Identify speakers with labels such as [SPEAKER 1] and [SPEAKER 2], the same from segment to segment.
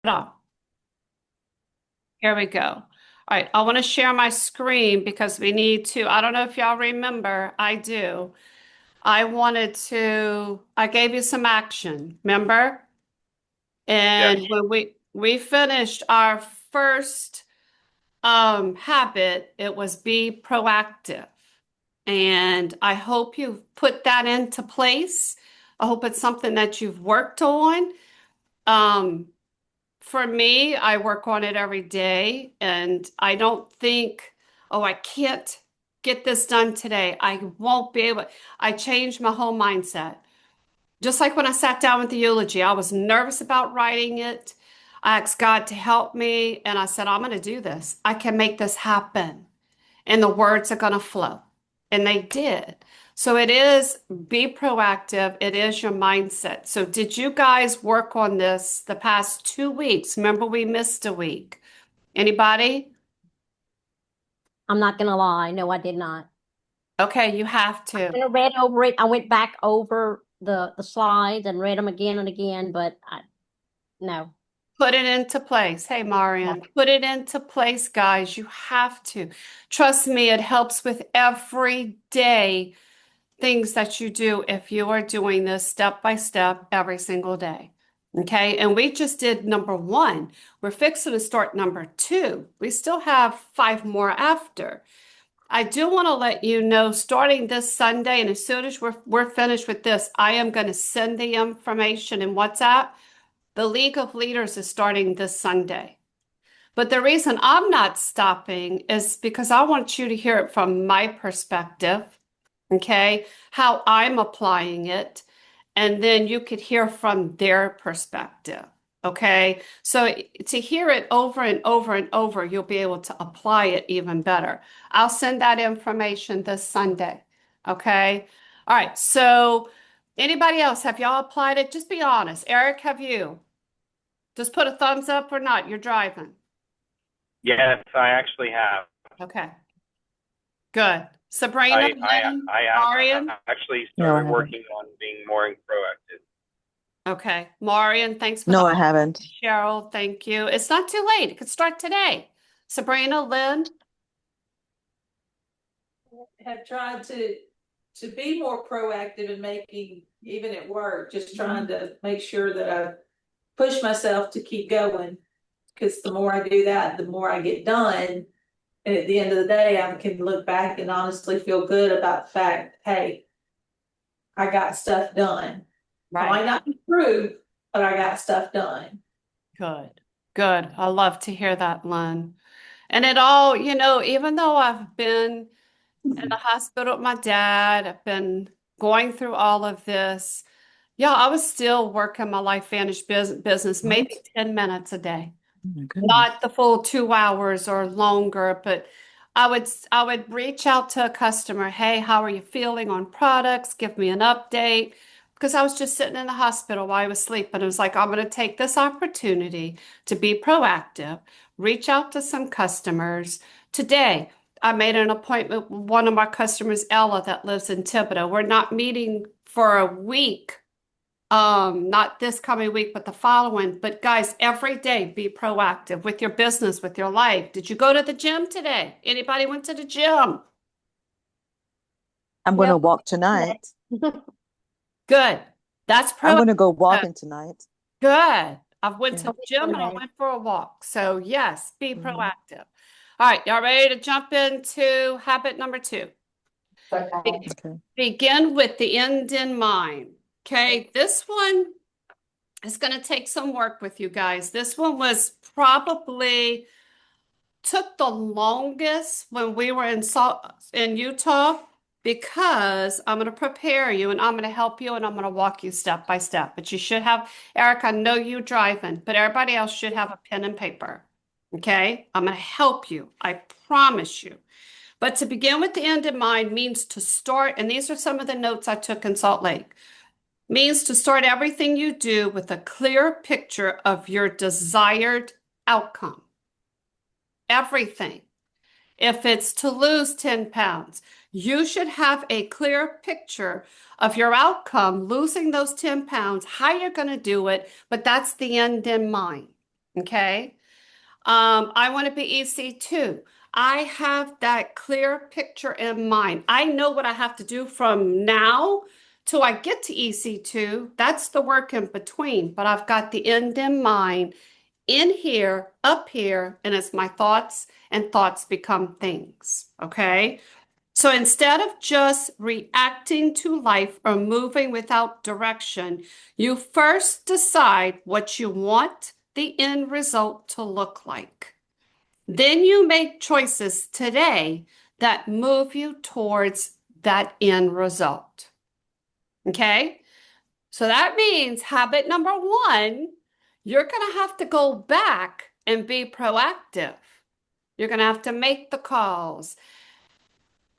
[SPEAKER 1] Oh, here we go. All right, I want to share my screen because we need to. I don't know if y'all remember. I do. I gave you some action, remember?
[SPEAKER 2] Yes.
[SPEAKER 1] And when we finished our first habit, it was be proactive. And I hope you put that into place. I hope it's something that you've worked on. Um, For me, I work on it every day, and I don't think, oh, I can't get this done today. I won't be able. I changed my whole mindset. Just like when I sat down with the eulogy, I was nervous about writing it. I asked God to help me, and I said, I'm going to do this. I can make this happen, and the words are going to flow. And they did. So it is be proactive. It is your mindset. So did you guys work on this the past 2 weeks? Remember, we missed a week. Anybody?
[SPEAKER 3] I'm not gonna lie. No, I did not.
[SPEAKER 1] Okay, you have to.
[SPEAKER 3] I read over it. I went back over the slides and read them again and again, but I no.
[SPEAKER 1] Put it into place. Hey,
[SPEAKER 3] Yeah.
[SPEAKER 1] Marian, put it into place, guys. You have to. Trust me, it helps with every day things that you do if you are doing this step by step every single day. Okay. And we just did number one. We're fixing to start number two. We still have five more after. I do want to let you know starting this Sunday, and as soon as we're finished with this, I am going to send the information in WhatsApp. The League of Leaders is starting this Sunday. But the reason I'm not stopping is because I want you to hear it from my perspective, okay? How I'm applying it, and then you could hear from their perspective, okay? So to hear it over and over and over, you'll be able to apply it even better. I'll send that information this Sunday, okay? All right, so anybody else, have y'all applied it? Just be honest. Eric, have you? Just put a thumbs up or not. You're driving.
[SPEAKER 2] Yes, I actually have.
[SPEAKER 1] Okay, good. Sabrina,
[SPEAKER 2] I I
[SPEAKER 1] Lynn,
[SPEAKER 2] I
[SPEAKER 1] Marian?
[SPEAKER 2] actually
[SPEAKER 4] No, I
[SPEAKER 2] started
[SPEAKER 4] haven't.
[SPEAKER 2] working on being more proactive.
[SPEAKER 1] Okay, Marian, thanks for the
[SPEAKER 4] No, I haven't.
[SPEAKER 1] Cheryl, thank you. It's not too late. It could start today. Sabrina, Lynn,
[SPEAKER 5] Have tried to be more proactive in making, even at work, just trying to make sure that I push myself to keep going. Because the more I do that, the more I get done. And at the end of the day, I can look back and honestly feel good about the fact, hey, I got stuff done. I
[SPEAKER 1] right?
[SPEAKER 5] might not improve, but I got stuff done.
[SPEAKER 1] Good, good. I love to hear that, Lynn. And it all, even though I've been in the hospital with my dad, I've been going through all of this. Yeah, I was still working my Life Vantage business, maybe
[SPEAKER 4] What?
[SPEAKER 1] 10 minutes a day.
[SPEAKER 4] Oh my goodness.
[SPEAKER 1] Not the full 2 hours or longer, but I would reach out to a customer, hey, how are you feeling on products? Give me an update. Because I was just sitting in the hospital while I was sleeping. It was like, I'm going to take this opportunity to be proactive, reach out to some customers. Today, I made an appointment with one of my customers, Ella, that lives in Thibodeau. We're not meeting for a week, not this coming week, but the following. But guys, every day be proactive with your business, with your life. Did you go to the gym today? Anybody went to the gym?
[SPEAKER 4] I'm
[SPEAKER 3] Yep.
[SPEAKER 4] gonna walk tonight.
[SPEAKER 1] Good. That's
[SPEAKER 4] I'm
[SPEAKER 1] proactive.
[SPEAKER 4] gonna go walking tonight.
[SPEAKER 1] Good. I've went to
[SPEAKER 4] Yeah.
[SPEAKER 1] the gym and I went for a walk. So yes, be proactive. All right, y'all ready to jump into habit number two? Be-
[SPEAKER 4] Okay.
[SPEAKER 1] Begin with the end in mind. Okay, this one is going to take some work with you guys. This one was probably took the longest when we were in Utah because I'm going to prepare you and I'm going to help you and I'm going to walk you step by step. But you should have, Eric, I know you driving, but everybody else should have a pen and paper. Okay? I'm going to help you. I promise you. But to begin with the end in mind means to start, and these are some of the notes I took in Salt Lake, means to start everything you do with a clear picture of your desired outcome. Everything. If it's to lose 10 pounds, you should have a clear picture of your outcome, losing those 10 pounds, how you're going to do it, but that's the end in mind. Okay. I want to be EC2. I have that clear picture in mind. I know what I have to do from now till I get to EC2. That's the work in between, but I've got the end in mind in here, up here, and it's my thoughts, and thoughts become things. Okay. So instead of just reacting to life or moving without direction, you first decide what you want the end result to look like. Then you make choices today that move you towards that end result. Okay? So that means habit number one, you're going to have to go back and be proactive. You're going to have to make the calls,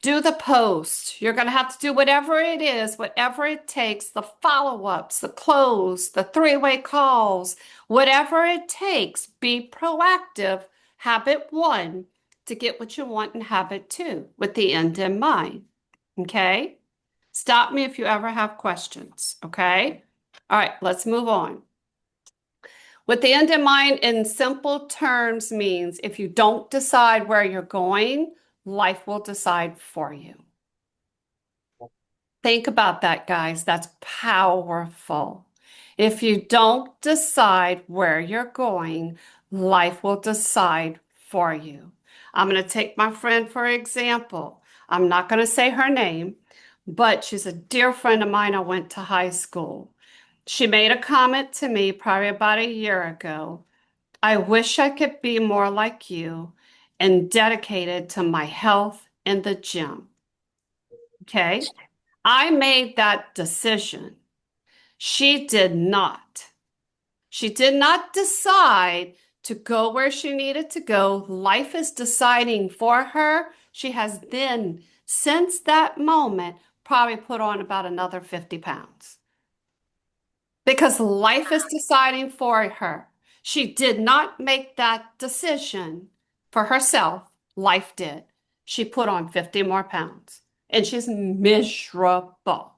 [SPEAKER 1] do the post. You're going to have to do whatever it is, whatever it takes, the follow-ups, the close, the three-way calls, whatever it takes. Be proactive. Habit one, to get what you want in habit two, with the end in mind. Okay? Stop me if you ever have questions. Okay? All right, let's move on. With the end in mind, in simple terms, means if you don't decide where you're going, life will decide for you. Think about that, guys. That's powerful. If you don't decide where you're going, life will decide for you. I'm going to take my friend for example. I'm not going to say her name, but she's a dear friend of mine. I went to high school. She made a comment to me probably about a year ago. I wish I could be more like you and dedicated to my health in the gym. Okay. I made that decision. She did not. She did not decide to go where she needed to go. Life is deciding for her. She has then, since that moment, probably put on about another 50 pounds. Because life is deciding for her. She did not make that decision for herself. Life did. She put on 50 more pounds and she's miserable.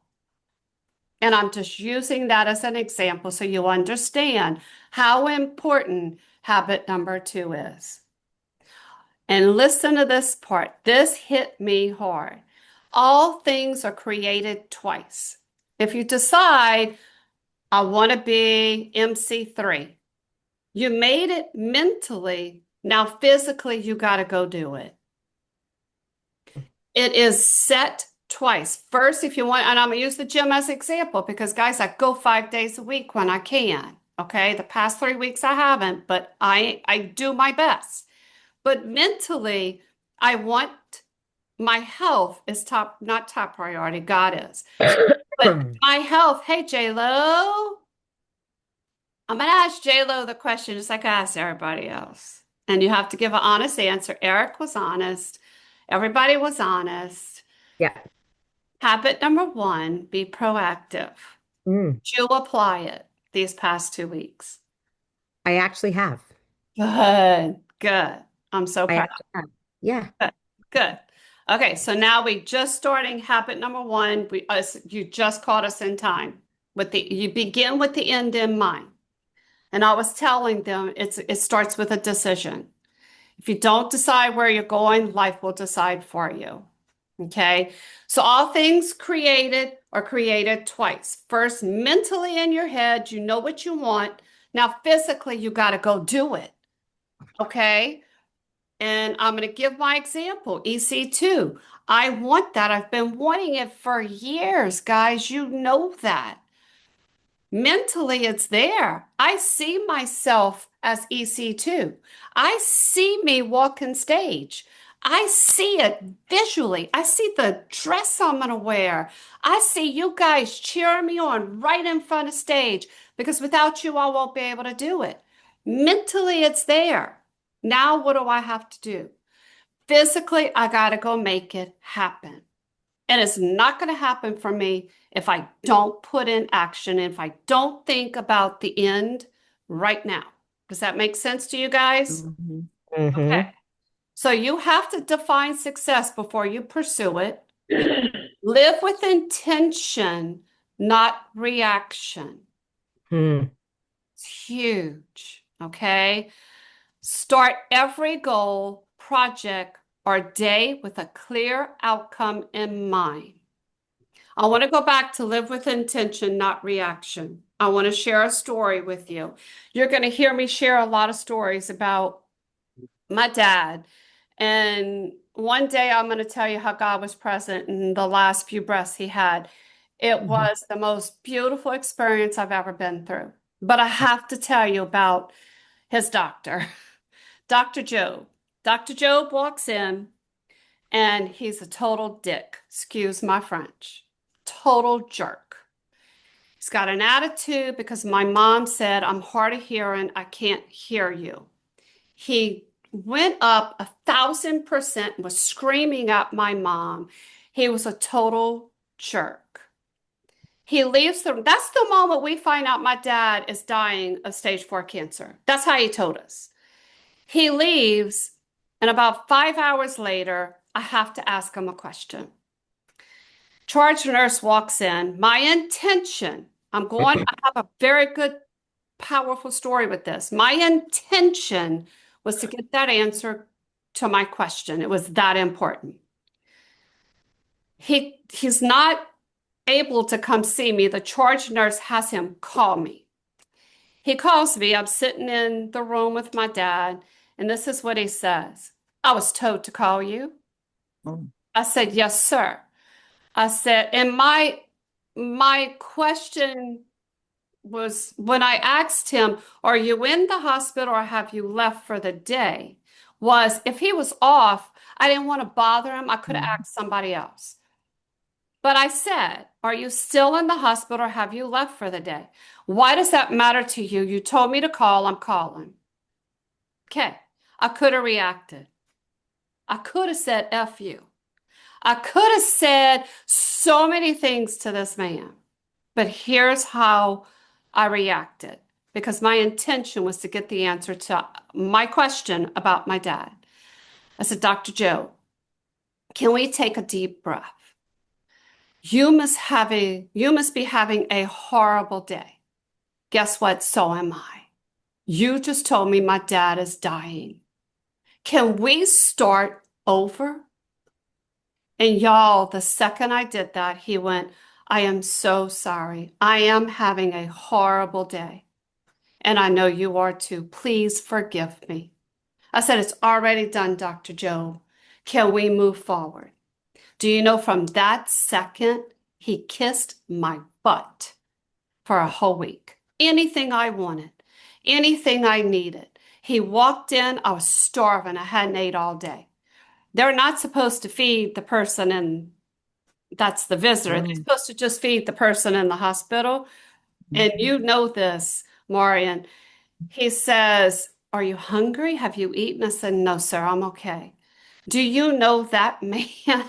[SPEAKER 1] And I'm just using that as an example so you understand how important habit number two is. And listen to this part. This hit me hard. All things are created twice. If you decide, I want to be MC3, you made it mentally. Now, physically, you got to go do it. It is set twice. First, if you want, and I'm going to use the gym as an example because, guys, I go 5 days a week when I can. Okay. The past 3 weeks I haven't, but I do my best. But mentally, I want my health is top, not top priority. God is. But my health, hey, J-Lo. I'm going to ask J-Lo the question just like I asked everybody else. And you have to give an honest answer. Eric was honest. Everybody was honest.
[SPEAKER 6] Yeah.
[SPEAKER 1] Habit number one, be proactive.
[SPEAKER 6] Mm,
[SPEAKER 1] Did you apply it these past 2 weeks?
[SPEAKER 6] I actually have.
[SPEAKER 1] Good, good. I'm so
[SPEAKER 6] I
[SPEAKER 1] proud.
[SPEAKER 6] actually have. Yeah.
[SPEAKER 1] Good. Okay, so now we just starting habit number one. You just caught us in time. You begin with the end in mind. And I was telling them it starts with a decision. If you don't decide where you're going, life will decide for you. Okay? So all things created are created twice. First, mentally in your head, you know what you want. Now, physically, you got to go do it. Okay? And I'm going to give my example, EC2. I want that. I've been wanting it for years, guys. You know that. Mentally, it's there. I see myself as EC2. I see me walking stage. I see it visually. I see the dress I'm going to wear. I see you guys cheering me on right in front of stage because without you, I won't be able to do it. Mentally, it's there. Now, what do I have to do? Physically, I got to go make it happen. And it's not going to happen for me if I don't put in action, if I don't think about the end right now. Does that make sense to you guys?
[SPEAKER 4] Mhm.
[SPEAKER 6] Mhm.
[SPEAKER 1] Okay. So you have to define success before you pursue it. Live with intention, not reaction.
[SPEAKER 6] Hmm.
[SPEAKER 1] It's huge. Okay? Start every goal, project, or day with a clear outcome in mind. I want to go back to live with intention, not reaction. I want to share a story with you. You're going to hear me share a lot of stories about my dad. And one day I'm going to tell you how God was present in the last few breaths he had. It
[SPEAKER 6] Mhm.
[SPEAKER 1] was the most beautiful experience I've ever been through. But I have to tell you about his doctor, Dr. Job. Dr. Job walks in and he's a total dick, excuse my French, total jerk. He's got an attitude because my mom said, I'm hard of hearing, I can't hear you. He went up 1,000%, was screaming at my mom. He was a total jerk. He leaves that's the moment we find out my dad is dying of stage 4 cancer. That's how he told us. He leaves, and about 5 hours later, I have to ask him a question. Charge nurse walks in. My intention, I have a very good, powerful story with this. My intention was to get that answer to my question. It was that important. He's not able to come see me. The charge nurse has him call me. He calls me. I'm sitting in the room with my dad, and this is what he says. I was told to call you.
[SPEAKER 4] Mm.
[SPEAKER 1] I said, yes, sir. I said, and my question was when I asked him, are you in the hospital or have you left for the day? Was if he was off, I didn't want to bother him. I could have asked somebody else. But I said, are you still in the hospital or have you left for the day? Why does that matter to you? You told me to call, I'm calling. Okay, I could have reacted. I could have said F you. I could have said so many things to this man, but here's how I reacted because my intention was to get the answer to my question about my dad. I said, Dr. Joe, can we take a deep breath? You must be having a horrible day. Guess what? So am I. You just told me my dad is dying. Can we start over? And y'all, the second I did that, he went, I am so sorry. I am having a horrible day. And I know you are too. Please forgive me. I said, it's already done, Dr. Job. Can we move forward? Do you know from that second, he kissed my butt for a whole week. Anything I wanted, anything I needed. He walked in, I was starving. I hadn't ate all day. They're not supposed to feed the person in, that's the visitor. They're supposed to just feed the person in the hospital. And you know this, Marian. He says, are you hungry? Have you eaten? I said, no, sir, I'm okay. Do you know that man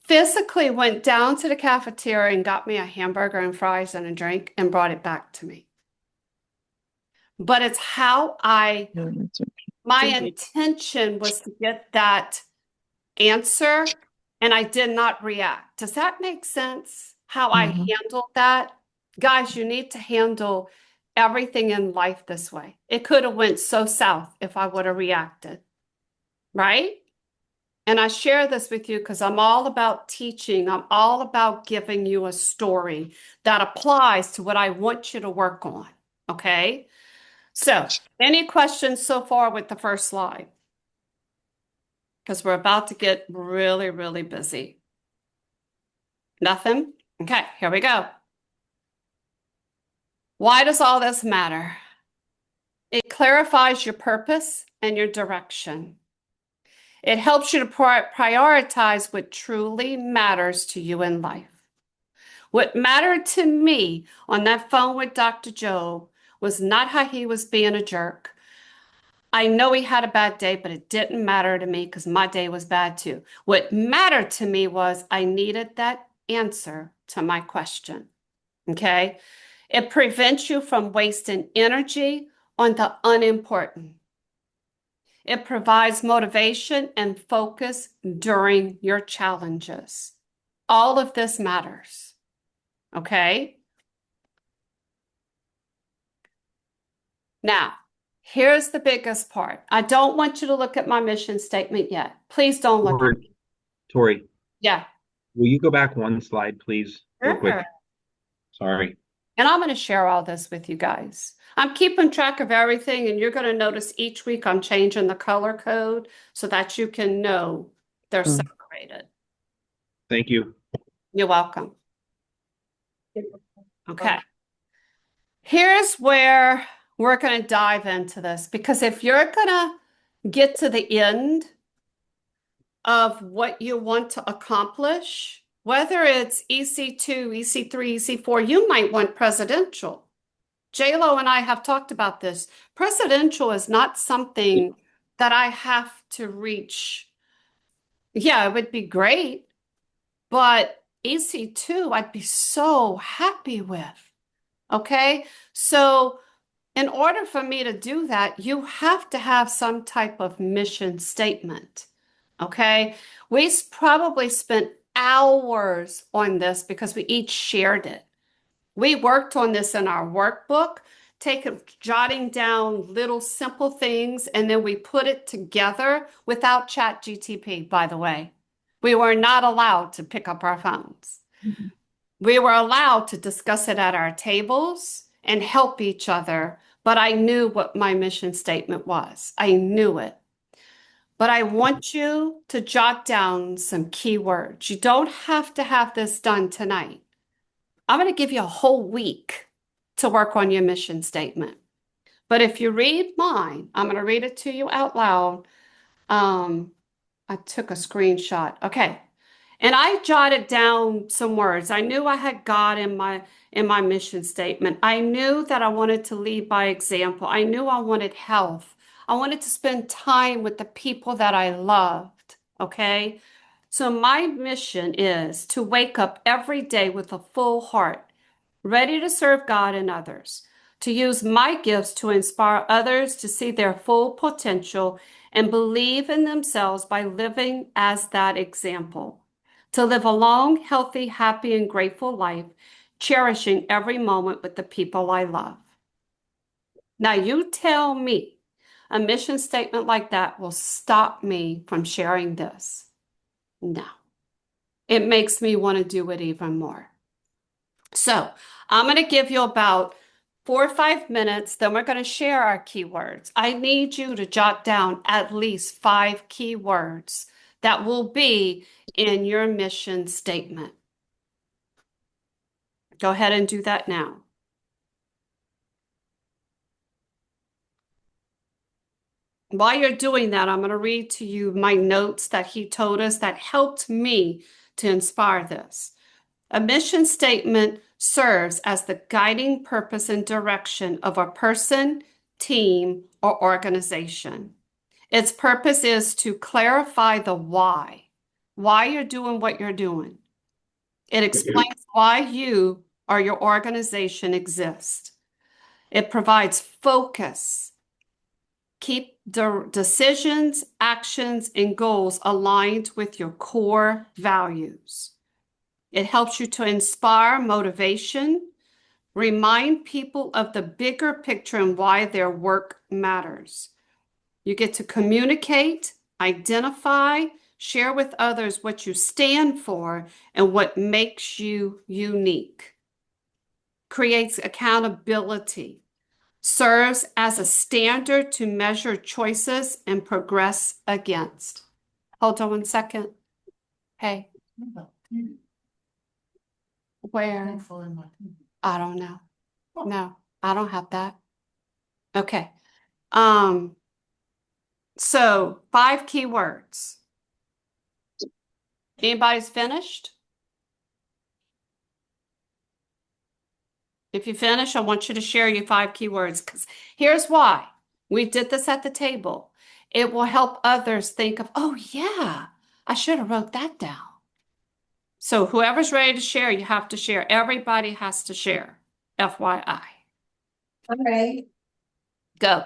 [SPEAKER 1] physically went down to the cafeteria and got me a hamburger and fries and a drink and brought it back to me? But it's how my intention was to get that answer and I did not react. Does that make sense? How I handled that? Guys, you need to handle everything in life this way. It could have went so south if I would have reacted, right? And I share this with you because I'm all about teaching. I'm all about giving you a story that applies to what I want you to work on, okay? So, any questions so far with the first slide? Because we're about to get really, really busy. Nothing? Okay, here we go. Why does all this matter? It clarifies your purpose and your direction. It helps you to prioritize what truly matters to you in life. What mattered to me on that phone with Dr. Job was not how he was being a jerk. I know he had a bad day, but it didn't matter to me because my day was bad too. What mattered to me was I needed that answer to my question. Okay? It prevents you from wasting energy on the unimportant. It provides motivation and focus during your challenges. All of this matters. Okay? Now, Here's the biggest part. I don't want you to look at my mission statement yet. Please don't look.
[SPEAKER 7] Tori,
[SPEAKER 1] Yeah.
[SPEAKER 7] will you go back one slide, please? Real quick.
[SPEAKER 1] Sure.
[SPEAKER 7] Sorry.
[SPEAKER 1] And I'm going to share all this with you guys. I'm keeping track of everything, and you're going to notice each week I'm changing the color code so that you can know they're
[SPEAKER 4] Mm.
[SPEAKER 1] separated.
[SPEAKER 7] Thank you.
[SPEAKER 1] You're welcome. Okay. Here's where we're going to dive into this, because if you're going to get to the end of what you want to accomplish, whether it's EC2, EC3, EC4, you might want presidential. JLo and I have talked about this. Presidential is not something that I have to reach. Yeah, it would be great, but EC2, I'd be so happy with. Okay, so in order for me to do that, you have to have some type of mission statement. Okay, we probably spent hours on this because we each shared it. We worked on this in our workbook, jotting down little simple things, and then we put it together without ChatGPT, by the way. We were not allowed to pick up our phones. We were allowed to discuss it at our tables and help each other, but I knew what my mission statement was. I knew it. But I want you to jot down some keywords. You don't have to have this done tonight. I'm going to give you a whole week to work on your mission statement. But if you read mine, I'm going to read it to you out loud. I took a screenshot. Okay. And I jotted down some words. I knew I had God in my mission statement. I knew that I wanted to lead by example. I knew I wanted health. I wanted to spend time with the people that I loved. Okay. So my mission is to wake up every day with a full heart, ready to serve God and others, to use my gifts to inspire others to see their full potential and believe in themselves by living as that example, to live a long, healthy, happy, and grateful life, cherishing every moment with the people I love. Now, you tell me a mission statement like that will stop me from sharing this. No, it makes me want to do it even more. So I'm going to give you about 4 or 5 minutes, then we're going to share our keywords. I need you to jot down at least 5 keywords that will be in your mission statement. Go ahead and do that now. While you're doing that, I'm going to read to you my notes that he told us that helped me to inspire this. A mission statement serves as the guiding purpose and direction of a person, team, or organization. Its purpose is to clarify the why you're doing what you're doing. It explains why you or your organization exist. It provides focus. Keep the decisions, actions, and goals aligned with your core values. It helps you to inspire motivation, remind people of the bigger picture and why their work matters. You get to communicate, identify, share with others what you stand for and what makes you unique. Creates accountability. Serves as a standard to measure choices and progress against. Hold on 1 second. Hey. Where? I don't know. No, I don't have that. Okay. So 5 keywords. Anybody's finished? If you finish, I want you to share your 5 keywords, because here's why. We did this at the table. It will help others think of, oh yeah, I should have wrote that down. So whoever's ready to share, you have to share. Everybody has to share. FYI.
[SPEAKER 8] All right.
[SPEAKER 1] Go.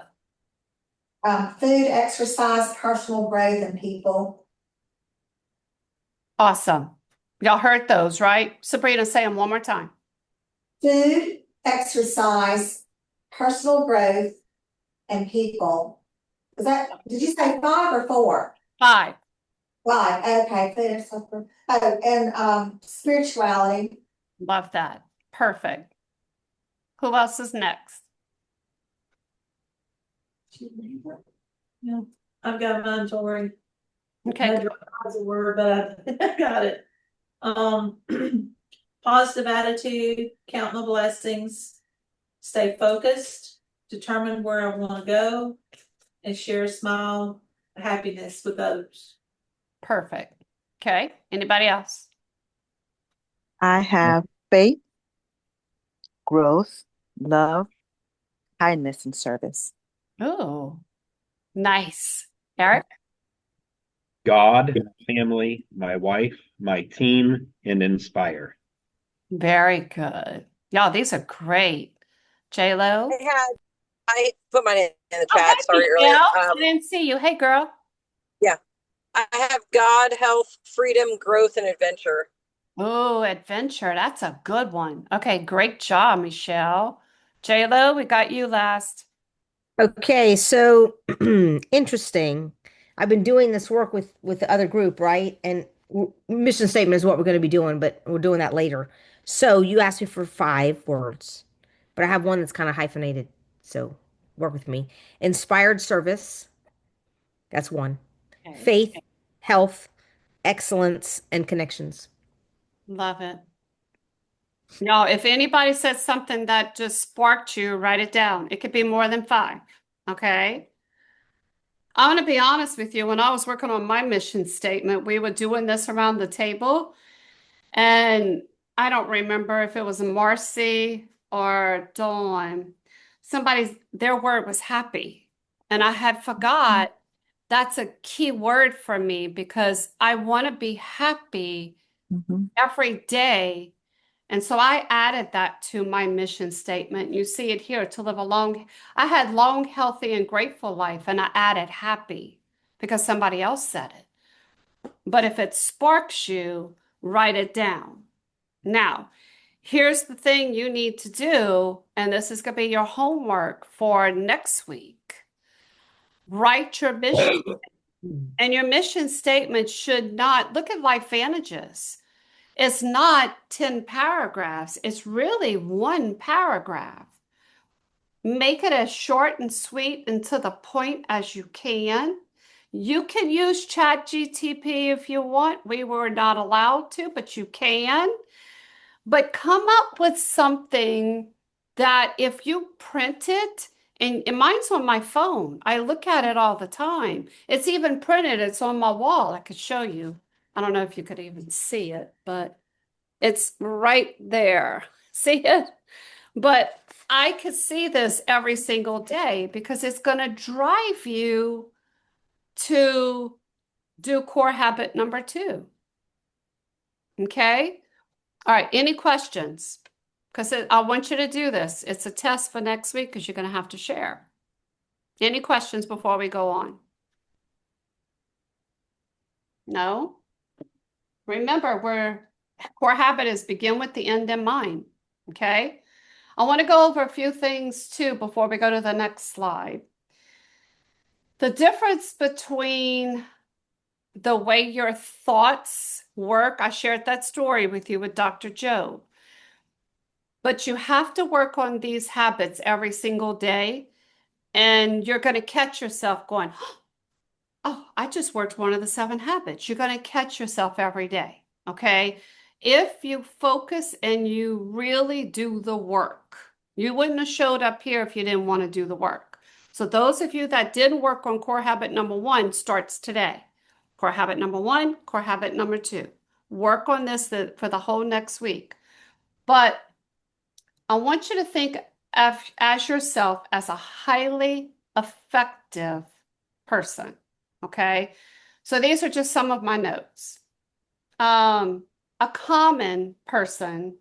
[SPEAKER 8] Food, exercise, personal growth, and people.
[SPEAKER 1] Awesome. Y'all heard those, right? Sabrina, say them one more time.
[SPEAKER 8] Food, exercise, personal growth, and people. Did you say 5 or 4?
[SPEAKER 1] 5.
[SPEAKER 8] 5, okay, food and supper. Oh, and spirituality.
[SPEAKER 1] Love that. Perfect. Who else is next?
[SPEAKER 5] Yeah, I've got mine, Tori.
[SPEAKER 1] Okay,
[SPEAKER 5] That's a word, but I got it. Positive attitude, count my blessings, stay focused, determine where I want to go, and share a smile, happiness with others.
[SPEAKER 1] perfect. Okay, anybody else?
[SPEAKER 4] I have faith, growth, love, kindness, and service.
[SPEAKER 1] Oh, nice. Eric?
[SPEAKER 7] God, family, my wife, my team, and inspire.
[SPEAKER 1] Very good. Y'all, these are great. J-Lo?
[SPEAKER 9] I put mine in the
[SPEAKER 1] Oh,
[SPEAKER 9] chat,
[SPEAKER 1] hey,
[SPEAKER 9] sorry, earlier.
[SPEAKER 1] Michelle. I didn't see you. Hey, girl.
[SPEAKER 9] I have God, health, freedom, growth, and adventure.
[SPEAKER 1] Oh, adventure. That's a good one. Okay, great job, Michelle. J-Lo, we got you last.
[SPEAKER 6] Okay, so interesting. I've been doing this work with the other group, right? And mission statement is what we're going to be doing, but we're doing that later. So you asked me for 5 words, but I have one that's kind of hyphenated. So work with me. Inspired service. That's one.
[SPEAKER 1] Okay.
[SPEAKER 6] Faith, health, excellence, and connections.
[SPEAKER 1] Love it. Now, if anybody says something that just sparked you, write it down. It could be more than 5. Okay. I'm going to be honest with you. When I was working on my mission statement, we were doing this around the table. And I don't remember if it was Marcy or Dawn. Their word was happy. And I had forgot that's a key word for me because I want to be happy every day. And so I added that to my mission statement. You see it here to live a I had long, healthy, and grateful life, and I added happy because somebody else said it. But if it sparks you, write it down. Now, here's the thing you need to do, and this is going to be your homework for next week. Write your mission. And your mission statement should not look at LifeVantages. It's not 10 paragraphs. It's really 1 paragraph. Make it as short and sweet and to the point as you can. You can use ChatGPT if you want. We were not allowed to, but you can. But come up with something that if you print it, and mine's on my phone. I look at it all the time. It's even printed. It's on my wall. I could show you. I don't know if you could even see it, but it's right there. See it? But I could see this every single day because it's going to drive you to do core habit number 2. Okay? All right. Any questions? Because I want you to do this. It's a test for next week because you're going to have to share. Any questions before we go on? No? Remember, core habit is begin with the end in mind. Okay? I want to go over a few things too before we go to the next slide. The difference between the way your thoughts work, I shared that story with you with Dr. Joe. But you have to work on these habits every single day, and you're going to catch yourself going, oh, I just worked one of the 7 habits. You're going to catch yourself every day, okay? If you focus and you really do the work, you wouldn't have showed up here if you didn't want to do the work. So those of you that did work on core habit number 1 starts today. Core habit number 1, core habit number 2. Work on this for the whole next week. But I want you to think as yourself as a highly effective person, okay? So these are just some of my notes. A common person,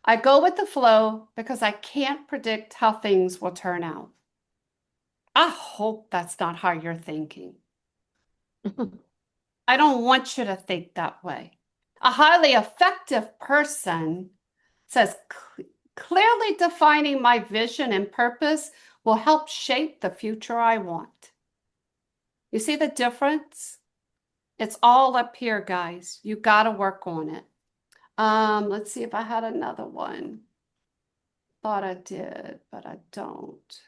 [SPEAKER 1] I go with the flow because I can't predict how things will turn out. I hope that's not how you're thinking. I don't want you to think that way. A highly effective person says, clearly defining my vision and purpose will help shape the future I want. You see the difference? It's all up here, guys. You got to work on it. Let's see if I had another one. Thought I did, but I don't.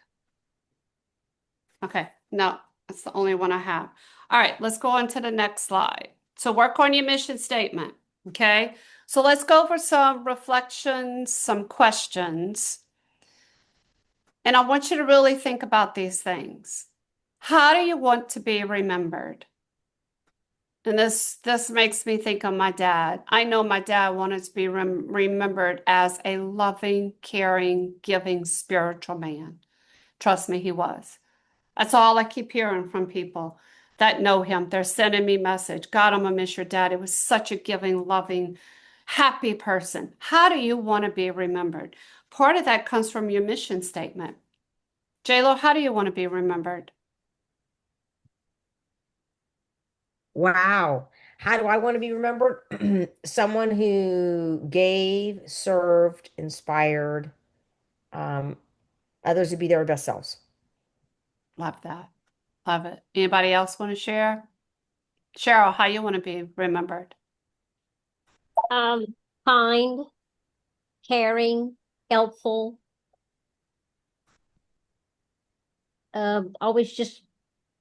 [SPEAKER 1] Okay, no, that's the only one I have. All right, let's go on to the next slide. So work on your mission statement, okay? So let's go over some reflections, some questions. And I want you to really think about these things. How do you want to be remembered? And this makes me think of my dad. I know my dad wanted to be remembered as a loving, caring, giving, spiritual man. Trust me, he was. That's all I keep hearing from people that know him. They're sending me message. God, I'm gonna miss your dad. He was such a giving, loving, happy person. How do you want to be remembered? Part of that comes from your mission statement. JLo, how do you want to be remembered?
[SPEAKER 6] Wow. How do I want to be remembered? Someone who gave, served, inspired um, others to be their best selves.
[SPEAKER 1] Love that. Love it. Anybody else want to share? Cheryl, how you want to be remembered?
[SPEAKER 3] Kind, caring, helpful, always just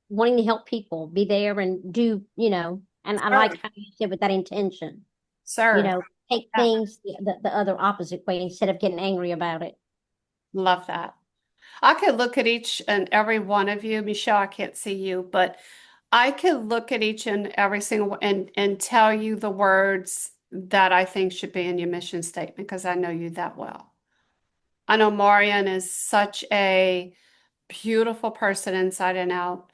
[SPEAKER 3] wanting to help people, be there and do, and I like
[SPEAKER 1] Serve.
[SPEAKER 3] how you said with that intention,
[SPEAKER 1] Serve.
[SPEAKER 3] take
[SPEAKER 1] Yeah.
[SPEAKER 3] things the other opposite way instead of getting angry about it.
[SPEAKER 1] Love that. I could look at each and every one of you. Michelle, I can't see you, but I could look at each and every single one and tell you the words that I think should be in your mission statement because I know you that well. I know Marian is such a beautiful person inside and out.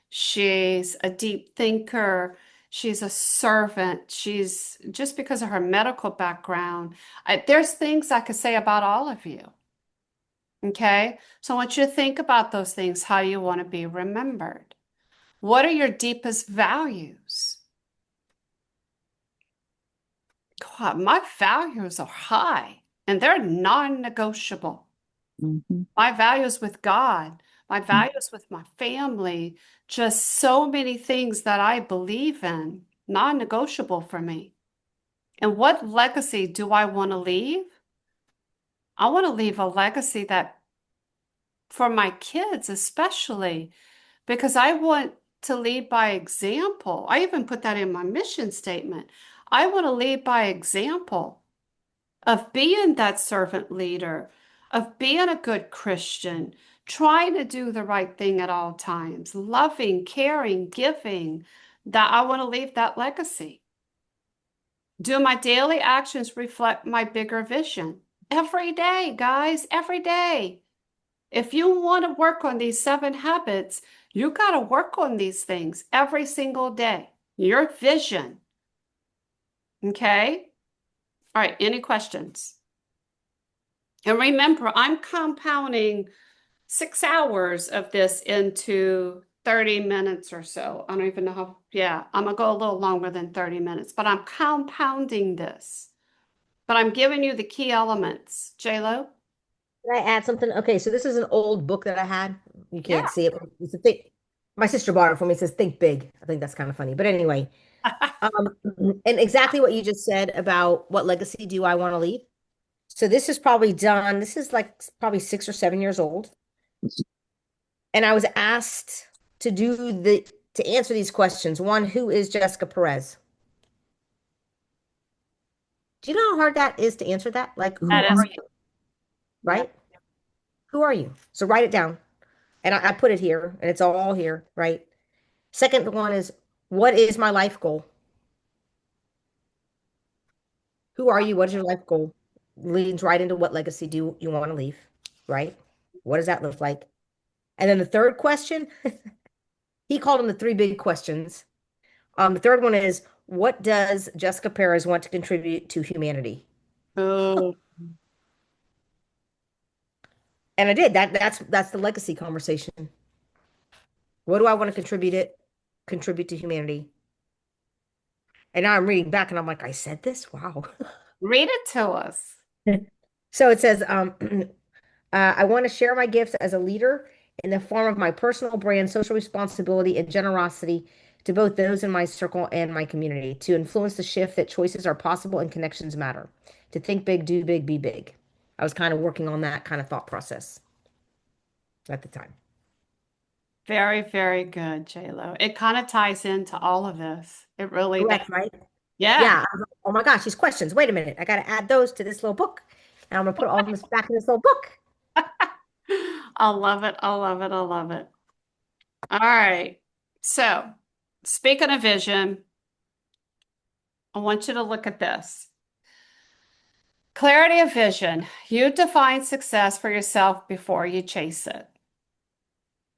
[SPEAKER 1] She's a deep thinker. She's a servant. She's just because of her medical background. There's things I could say about all of you. Okay, so I want you to think about those things. How you want to be remembered? What are your deepest values? God, my values are high and they're non-negotiable.
[SPEAKER 4] Mhm.
[SPEAKER 1] My values with God, my values with my family, just so many things that I believe in, non-negotiable for me. And what legacy do I want to leave? I want to leave a legacy that for my kids, especially, because I want to lead by example. I even put that in my mission statement. I want to lead by example of being that servant leader, of being a good Christian, trying to do the right thing at all times, loving, caring, giving, that I want to leave that legacy. Do my daily actions reflect my bigger vision? Every day, guys, every day. If you want to work on these 7 habits, you got to work on these things every single day. Your vision. Okay? All right, any questions? And remember, I'm compounding 6 hours of this into 30 minutes or so. I don't even know how, yeah, I'm gonna go a little longer than 30 minutes, but I'm compounding this. But I'm giving you the key elements. JLo?
[SPEAKER 6] Can I add something? Okay, so this is an old book that I had. You
[SPEAKER 1] Yeah.
[SPEAKER 6] can't see it. It's a think. My sister bought it for me. It says "Think Big." I think that's kind of funny. But anyway, um, and exactly what you just said about what legacy do I want to leave. So this is probably done. This is like probably 6 or 7 years old. And I was asked to to answer these questions. One, who is Jessica Perez? Do you know how hard that is to answer that? Like, who
[SPEAKER 1] That is-
[SPEAKER 6] are you? Right? Who are you? So write it down. And I put it here, and it's all here, right? Second one is, what is my life goal? Who are you? What is your life goal? Leads right into what legacy do you want to leave, right? What does that look like? And then the third question, he called them the 3 big questions. The third one is, what does Jessica Perez want to contribute to humanity?
[SPEAKER 1] Oh,
[SPEAKER 6] And I did. That's the legacy conversation. What do I want to contribute to humanity? And now I'm reading back and I'm like, I said this? Wow.
[SPEAKER 1] read it to us.
[SPEAKER 6] So it says, I want to share my gifts as a leader in the form of my personal brand, social responsibility, and generosity to both those in my circle and my community, to influence the shift that choices are possible and connections matter, to think big, do big, be big. I was kind of working on that kind of thought process at the time.
[SPEAKER 1] Very, very good, JLo. It kind of ties into all of this. It really does.
[SPEAKER 6] Correct, right?
[SPEAKER 1] Yeah.
[SPEAKER 6] Yeah. I was like, oh my gosh, these questions. Wait a minute. I got to add those to this little book. And I'm going to put all this back in this little book.
[SPEAKER 1] I love it. I love it. I love it. All right. So, speaking of vision, I want you to look at this. Clarity of vision. You define success for yourself before you chase it.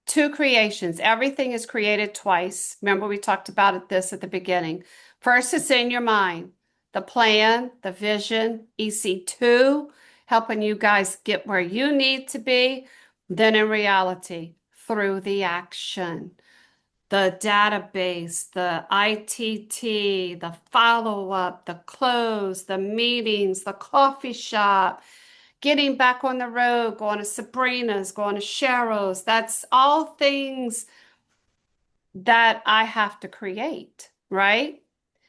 [SPEAKER 1] Two creations. Everything is created twice. Remember, we talked about this at the beginning. First, it's in your mind. The plan, the vision, EC2, helping you guys get where you need to be. Then in reality, through the action, the database, the ITT, the follow-up, the close, the meetings, the coffee shop, getting back on the road, going to Sabrina's, going to Cheryl's. That's all things that I have to create, right?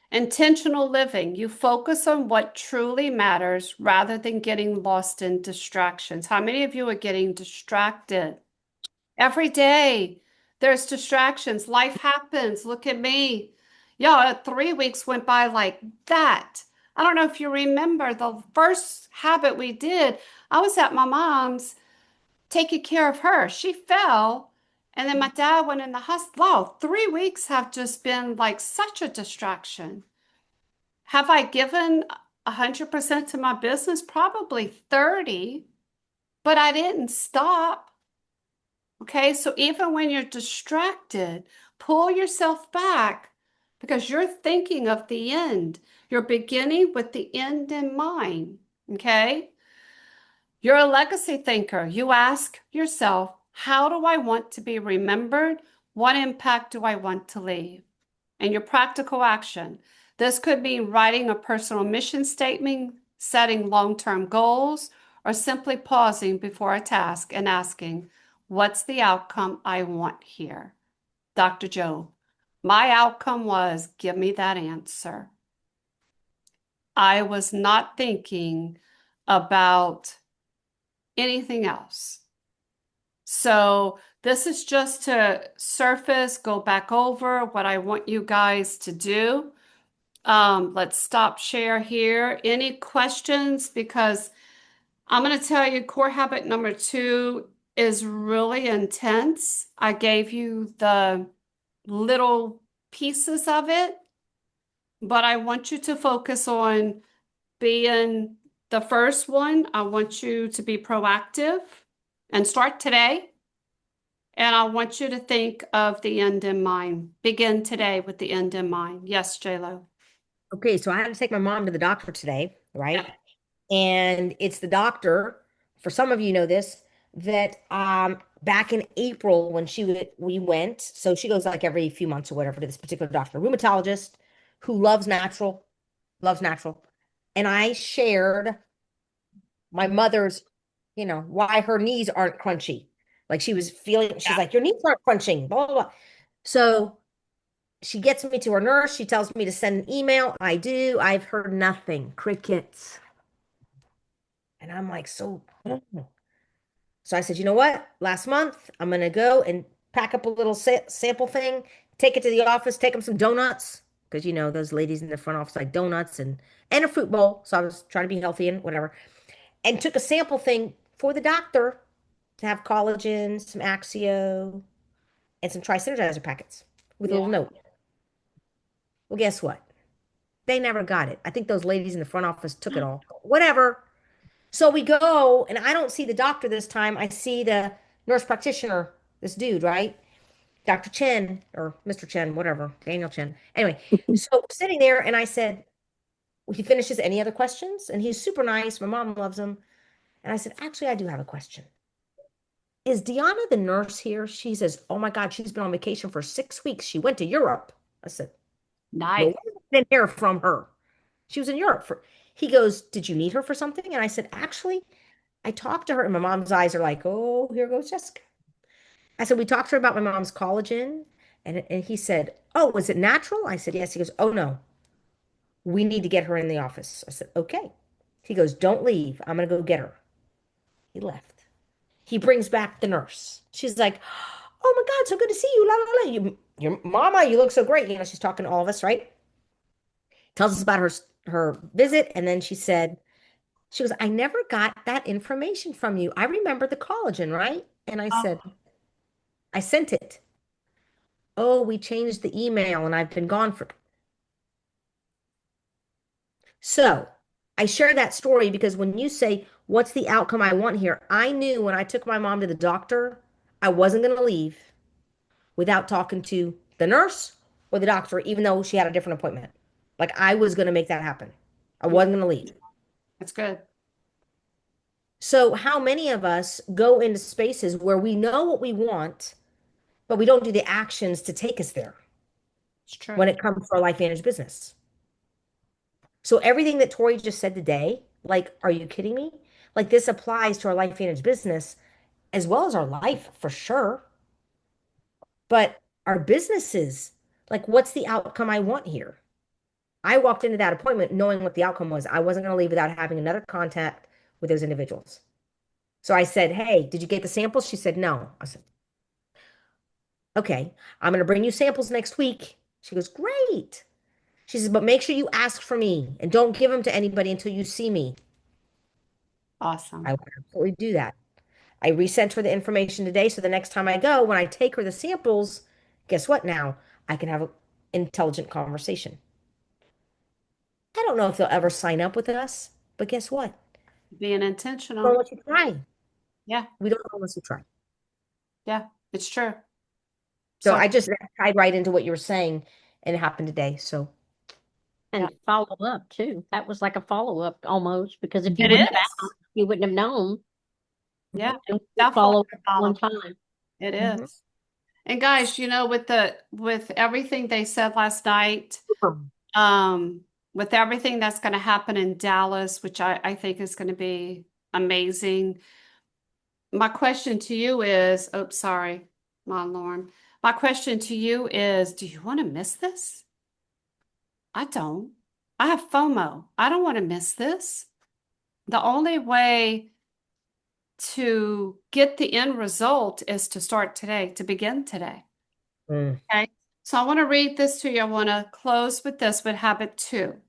[SPEAKER 1] Intentional living. You focus on what truly matters rather than getting lost in distractions. How many of you are getting distracted? Every day, there's distractions. Life happens. Look at me. Yeah, 3 weeks went by like that. I don't know if you remember the first habit we did. I was at my mom's taking care of her. She fell, and then my dad went in the hospital. Wow, 3 weeks have just been like such a distraction. Have I given 100% to my business? Probably 30, but I didn't stop. Okay, so even when you're distracted, pull yourself back because you're thinking of the end. You're beginning with the end in mind. Okay, you're a legacy thinker. You ask yourself, how do I want to be remembered? What impact do I want to leave? And your practical action. This could mean writing a personal mission statement, setting long-term goals, or simply pausing before a task and asking, what's the outcome I want here? Dr. Joe, my outcome was give me that answer. I was not thinking about anything else. So this is just to surface, go back over what I want you guys to do. Let's stop share here. Any questions? Because I'm going to tell you core habit number 2 is really intense. I gave you the little pieces of it, but I want you to focus on being the first one. I want you to be proactive and start today. And I want you to think of the end in mind. Begin today with the end in mind. Yes, JLo.
[SPEAKER 6] Okay, so I had to take my mom to the doctor today, right? And it's the doctor, for some of you know this, that back in April when we went, so she goes like every few months or whatever to this particular doctor, rheumatologist who loves natural. And I shared my mother's, why her knees aren't crunchy. Like she was feeling, she's like, your knees aren't crunching, blah, blah, blah. So she gets me to her nurse. She tells me to send an email. I do. I've heard nothing. Crickets. And I'm like, so I said, you know what? Last month, I'm going to go and pack up a little sample thing, take it to the office, take them some donuts. Because, those ladies in the front office like donuts and a fruit bowl. So I was trying to be healthy and whatever. And took a sample thing for the doctor to have collagen, some Axio, and some Tri-Synergizer packets with a little note. Well, guess what? They never got it. I think those ladies in the front office took it all. Whatever. So we go, and I don't see the doctor this time. I see the nurse practitioner, this dude, right? Dr. Chen, or Mr. Chen, whatever, Daniel Chen. Anyway, so sitting there, and I said, he finishes, any other questions? And he's super nice. My mom loves him. And I said, actually, I do have a question. Is Deanna the nurse here? She says, oh my God, she's been on vacation for 6 weeks. She went to Europe. I said,
[SPEAKER 1] Nice.
[SPEAKER 6] no, didn't hear from her. She was in Europe. He goes, did you need her for something? And I said, actually, I talked to her, and my mom's eyes are like, oh, here goes Jessica. I said, we talked to her about my mom's collagen. And he said, oh, was it natural? I said, yes. He goes, oh, no, we need to get her in the office. I said, okay. He goes, don't leave. I'm going to go get her. He left. He brings back the nurse. She's like, oh my God, so good to see you. La, la, la. Your mama, you look so great. You know, she's talking to all of us, right? Tells us about her visit. And then she goes, I never got that information from you. I remember the collagen, right? And I said, I sent it. Oh, we changed the email and I've been gone for. So I share that story because when you say, what's the outcome I want here? I knew when I took my mom to the doctor, I wasn't going to leave without talking to the nurse or the doctor, even though she had a different appointment. Like I was going to make that happen. I wasn't going to leave.
[SPEAKER 1] That's good.
[SPEAKER 6] So how many of us go into spaces where we know what we want, but we don't do the actions to take us there
[SPEAKER 1] It's true.
[SPEAKER 6] when it comes to our LifeVantage business? So everything that Tori just said today, like, are you kidding me? Like this applies to our LifeVantage business as well as our life for sure. But our businesses, like, what's the outcome I want here? I walked into that appointment knowing what the outcome was. I wasn't going to leave without having another contact with those individuals. So I said, hey, did you get the samples? She said, no. I said, okay, I'm going to bring you samples next week. She goes, great. She says, but make sure you ask for me and don't give them to anybody until you see me.
[SPEAKER 1] Awesome.
[SPEAKER 6] I will absolutely do that. I resent her the information today. So the next time I go, when I take her the samples, guess what now? I can have an intelligent conversation. I don't know if they'll ever sign up with us, but guess what?
[SPEAKER 1] Being
[SPEAKER 6] Don't
[SPEAKER 1] intentional.
[SPEAKER 6] let you try.
[SPEAKER 1] Yeah.
[SPEAKER 6] We don't know unless you try.
[SPEAKER 1] Yeah. It's true.
[SPEAKER 6] So I just tied right into what you were saying, and it happened today. So
[SPEAKER 3] And
[SPEAKER 1] Yeah.
[SPEAKER 3] follow up too. That was like a follow up almost, because if you
[SPEAKER 1] It
[SPEAKER 3] wouldn't have
[SPEAKER 1] is.
[SPEAKER 3] asked, you wouldn't have known.
[SPEAKER 1] Yeah.
[SPEAKER 3] And
[SPEAKER 1] Definitely
[SPEAKER 3] follow
[SPEAKER 1] a
[SPEAKER 3] up one
[SPEAKER 1] follow-up.
[SPEAKER 3] time.
[SPEAKER 1] It
[SPEAKER 6] Mhm.
[SPEAKER 1] is. And guys, you know, with everything they said last night, with everything that's going to happen in Dallas, which I think is going to be amazing. My question to you is, oh, sorry, Mom Lauren. My question to you is, do you want to miss this? I don't. I have FOMO. I don't want to miss this. The only way to get the end result is to start today, to begin today.
[SPEAKER 6] Mm.
[SPEAKER 1] Okay. So I want to read this to you. I want to close with this with habit 2.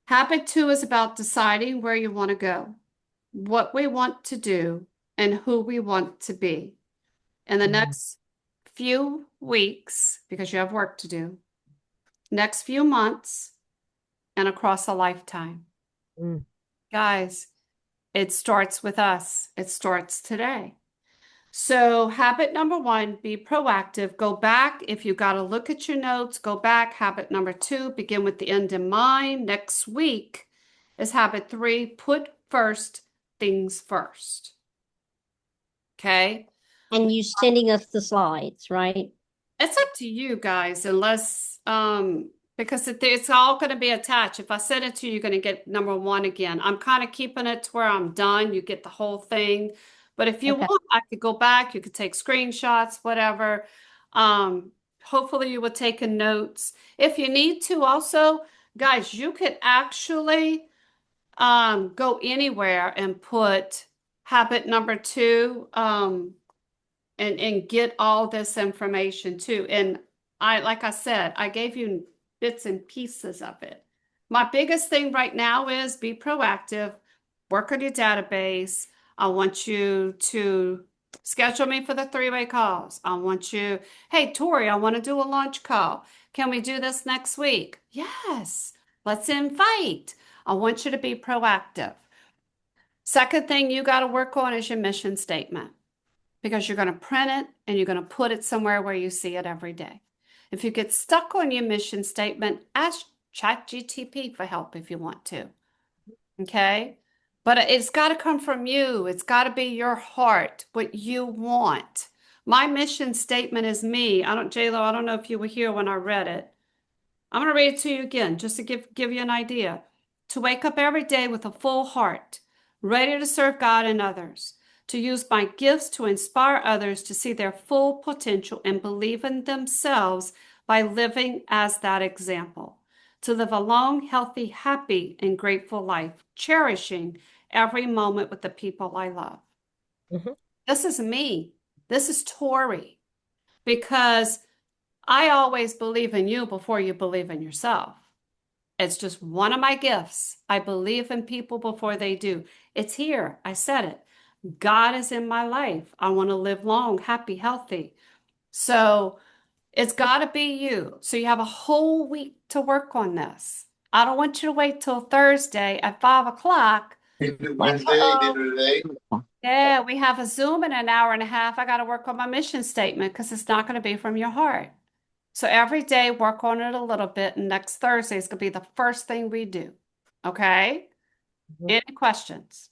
[SPEAKER 1] Habit 2 is about deciding where you want to go, what we want to do, and who we want to be. In the next few weeks, because you have work to do, next few months, and across a lifetime.
[SPEAKER 6] Mm.
[SPEAKER 1] Guys, it starts with us. It starts today. So habit number 1, be proactive. Go back. If you got to look at your notes, go back. Habit number 2, begin with the end in mind. Next week is habit 3, put first things first. Okay.
[SPEAKER 3] And you sending us the slides, right?
[SPEAKER 1] It's up to you guys, unless, because it's all going to be attached. If I send it to you, you're going to get number 1 again. I'm kind of keeping it to where I'm done. You get the whole thing. But if you
[SPEAKER 3] Okay.
[SPEAKER 1] want, I could go back. You could take screenshots, whatever. Hopefully you were taking notes. If you need to also, guys, you could actually go anywhere and put habit number 2 and get all this information too. And like I said, I gave you bits and pieces of it. My biggest thing right now is be proactive, work on your database. I want you to schedule me for the 3-way calls. I want you, hey, Tori, I want to do a lunch call. Can we do this next week? Yes, let's invite. I want you to be proactive. Second thing you got to work on is your mission statement, because you're going to print it and you're going to put it somewhere where you see it every day. If you get stuck on your mission statement, ask ChatGPT for help if you want to. Okay? But it's got to come from you. It's got to be your heart, what you want. My mission statement is me. J-Lo, I don't know if you were here when I read it. I'm going to read it to you again, just to give you an idea. To wake up every day with a full heart, ready to serve God and others, to use my gifts to inspire others to see their full potential and believe in themselves by living as that example, to live a long, healthy, happy, and grateful life, cherishing every moment with the people I love.
[SPEAKER 6] Mhm.
[SPEAKER 1] This is me. This is Tori, because I always believe in you before you believe in yourself. It's just one of my gifts. I believe in people before they do. It's here. I said it. God is in my life. I want to live long, happy, healthy. So it's got to be you. So you have a whole week to work on this. I don't want you to wait till Thursday at 5 o'clock. Yeah, we have a Zoom in an hour and a half. I got to work on my mission statement because it's not going to be from your heart. So every day, work on it a little bit. And next Thursday is going to be the first thing we do. Okay?
[SPEAKER 6] Mhm.
[SPEAKER 1] Any questions?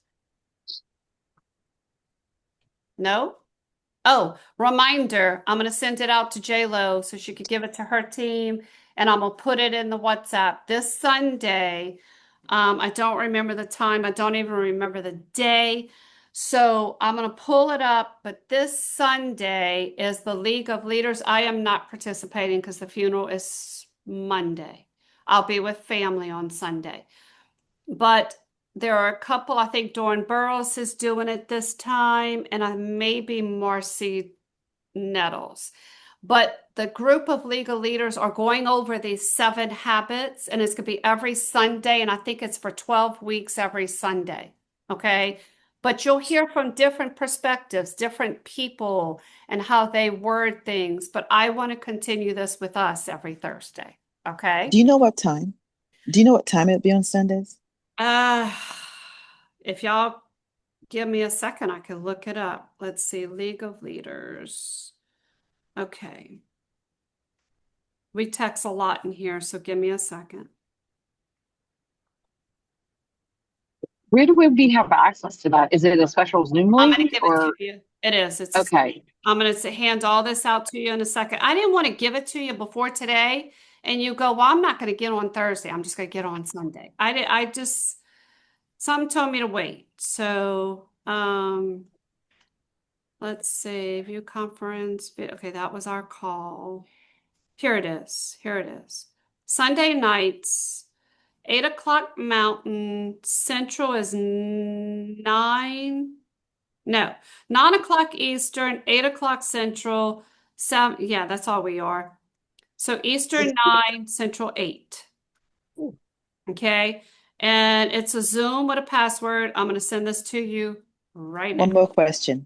[SPEAKER 1] No? Oh, reminder, I'm going to send it out to JLo so she could give it to her team, and I'm going to put it in the WhatsApp this Sunday. I don't remember the time. I don't even remember the day. So I'm going to pull it up, but this Sunday is the League of Leaders. I am not participating because the funeral is Monday. I'll be with family on Sunday. But there are a couple, I think Dawn Burrows is doing it this time, and maybe Marcy Nettles. But the group of legal leaders are going over these 7 habits, and it's going to be every Sunday, and I think it's for 12 weeks every Sunday. Okay. But you'll hear from different perspectives, different people, and how they word things. But I want to continue this with us every Thursday. Okay.
[SPEAKER 4] Do you know what time? Do you know what time it'll be on Sundays?
[SPEAKER 1] Uh, if y'all give me a second, I can look it up. Let's see, League of Leaders. Okay. We text a lot in here, so give me a second.
[SPEAKER 10] Where do we have access to that? Is it a special Zoom
[SPEAKER 1] I'm
[SPEAKER 10] link
[SPEAKER 1] going to give it
[SPEAKER 10] or?
[SPEAKER 1] to you. It is. It's
[SPEAKER 10] Okay.
[SPEAKER 1] I'm going to hand all this out to you in a second. I didn't want to give it to you before today, and you go, well, I'm not going to get on Thursday. I'm just going to get on Sunday. Some told me to wait. So, let's see, view conference. Okay, that was our call. Here it is. Here it is. Sunday nights, 8 o'clock Mountain. Central is 9 o'clock Eastern, 8 o'clock Central. 7, yeah, that's all we are. So Eastern 9, Central 8.
[SPEAKER 6] Ooh.
[SPEAKER 1] Okay. And it's a Zoom with a password. I'm going to send this to you right now.
[SPEAKER 4] One more question.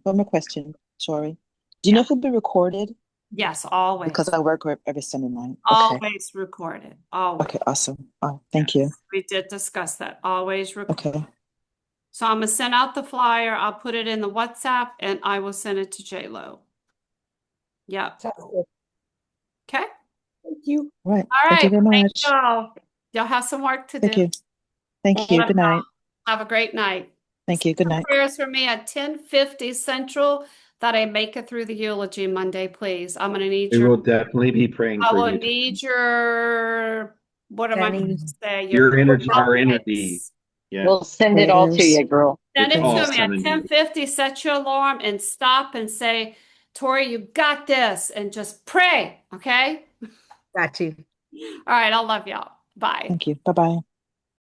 [SPEAKER 4] Sorry. Do you know if it'll be recorded?
[SPEAKER 1] Yes, always.
[SPEAKER 4] Because I work every Sunday night. Okay.
[SPEAKER 1] Always recorded. Always.
[SPEAKER 4] Okay, awesome. Oh, thank you.
[SPEAKER 1] We did discuss that. Always recorded.
[SPEAKER 4] Okay.
[SPEAKER 1] So I'm going to send out the flyer. I'll put it in the WhatsApp and I will send it to JLo. Yep. Okay.
[SPEAKER 6] Thank you.
[SPEAKER 4] All right.
[SPEAKER 1] All
[SPEAKER 4] Thank you
[SPEAKER 1] right.
[SPEAKER 4] very
[SPEAKER 1] Thank
[SPEAKER 4] much.
[SPEAKER 1] y'all. Y'all have some work to
[SPEAKER 4] Thank
[SPEAKER 1] do.
[SPEAKER 4] you. Thank you. Good night.
[SPEAKER 1] Have a great night.
[SPEAKER 4] Thank you. Good night.
[SPEAKER 1] Prayers for me at 10:50 Central that I make it through the eulogy Monday, please. I'm going to need
[SPEAKER 7] We
[SPEAKER 1] your,
[SPEAKER 7] will definitely be praying
[SPEAKER 1] I
[SPEAKER 7] for
[SPEAKER 1] will
[SPEAKER 7] you.
[SPEAKER 1] need your, what am I going to say?
[SPEAKER 7] Your energy, our
[SPEAKER 1] comments.
[SPEAKER 7] energy. Yeah.
[SPEAKER 10] We'll send it all to
[SPEAKER 4] Prayers.
[SPEAKER 10] you, girl.
[SPEAKER 1] Send it
[SPEAKER 7] It's all
[SPEAKER 1] to me at
[SPEAKER 7] coming to you.
[SPEAKER 1] 10:50. Set your alarm and stop and say, Tori, you got this, and just pray. Okay.
[SPEAKER 6] Got you.
[SPEAKER 1] All right. I love y'all. Bye.
[SPEAKER 4] Thank you. Bye-bye.